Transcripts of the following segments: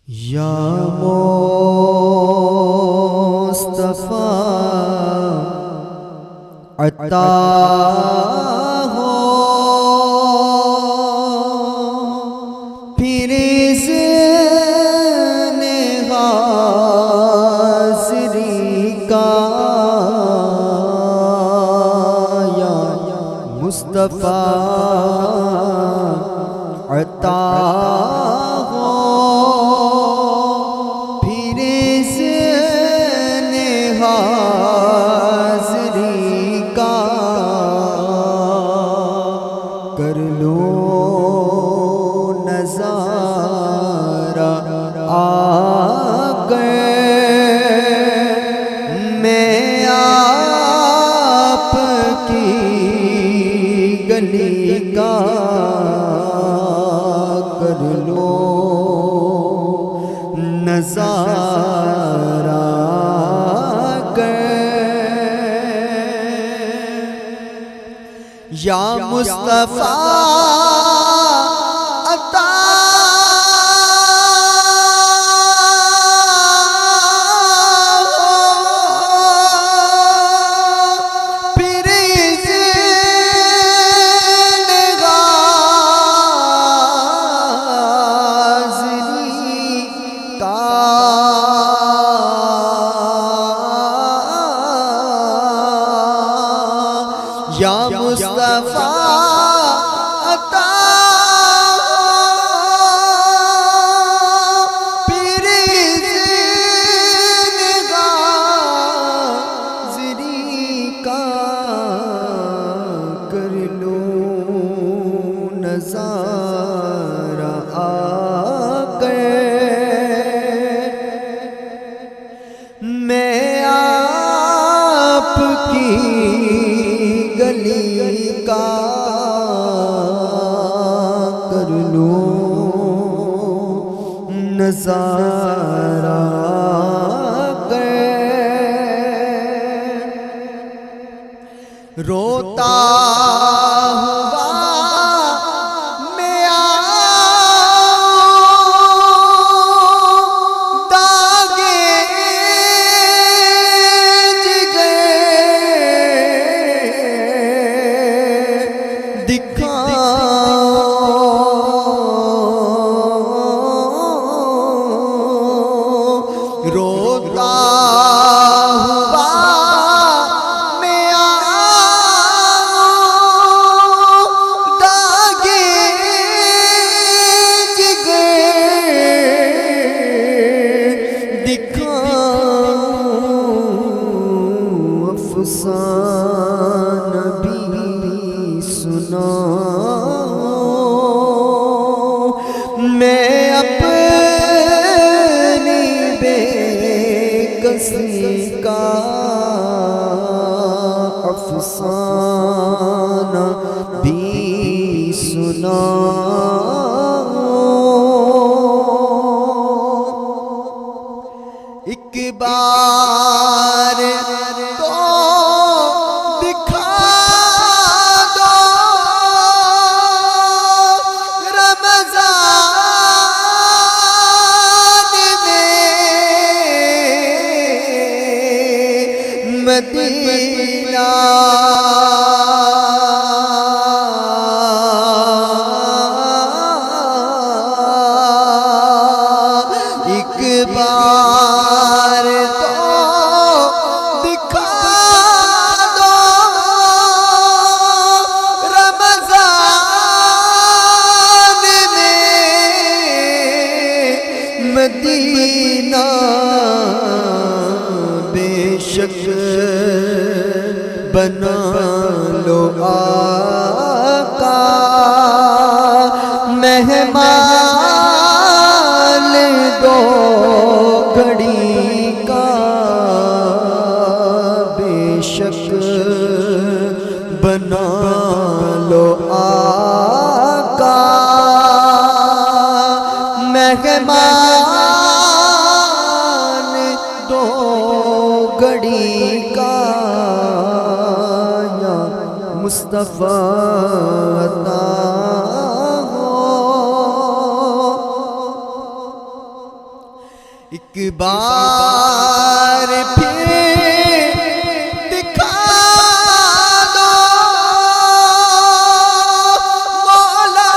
یا مصطفیٰ عطا ہو پھر اذن حاضری کا یا مصطفیٰ عطا ہو پھر اذن حاضری کا کر لو نظارہ آ گئے میں آپ کی گلی کا کر لو نظارہ یا مصطفیٰ عطا پھر اذن حاضری کا یا مصطفیٰ عطا پھر اذن حاضری کا کر لو نظارہ آ گئے میں آپ کی گلی کا کر لو نظارہ روتا ہوا میں آؤں داغے جگر دکھاؤں روتا ہوا میں آؤں داغے جگر دکھاؤں افسانہ بھی سناؤں میں اپنی بے کسی کا افسانہ بھی سناؤں ایک بار تو دکھا دو رمضان میں مدینہ ایک بار تو دکھا دو رمضان میں مدینہ بے شک بنا لو آقا مہمان دو گھڑی کا بے شک بنا لو آقا مہمان دو گھڑی کا یا مصطفیٰ عطا ہو ایک بار پھر دکھا دو مولا،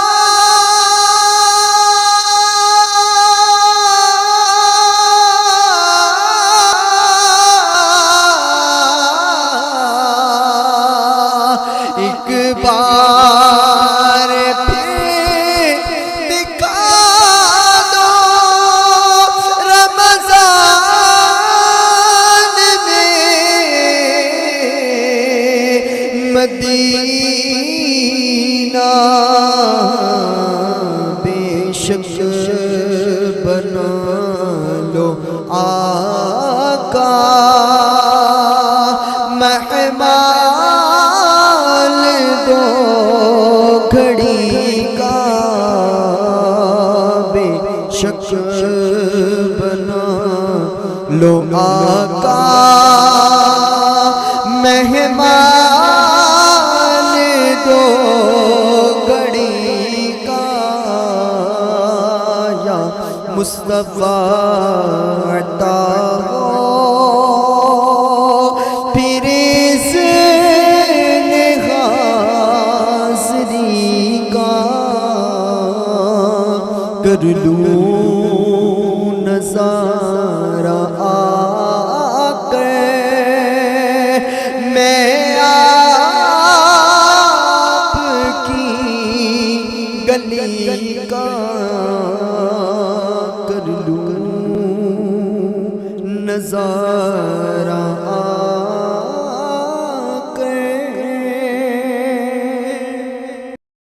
ایک بار پھر دکھا دو رمضان میں مدینہ بے شک بنا لو آقا، مہمان دو گھڑی کا بے شک بنا لو آقا، مہمان دو گھڑی کا، یا مصطفیٰ عطا ہو پھر اذن حاضری کا، کر لوں نظارہ آ کر میں آپ کی گلی کا، کر لوں نظارہ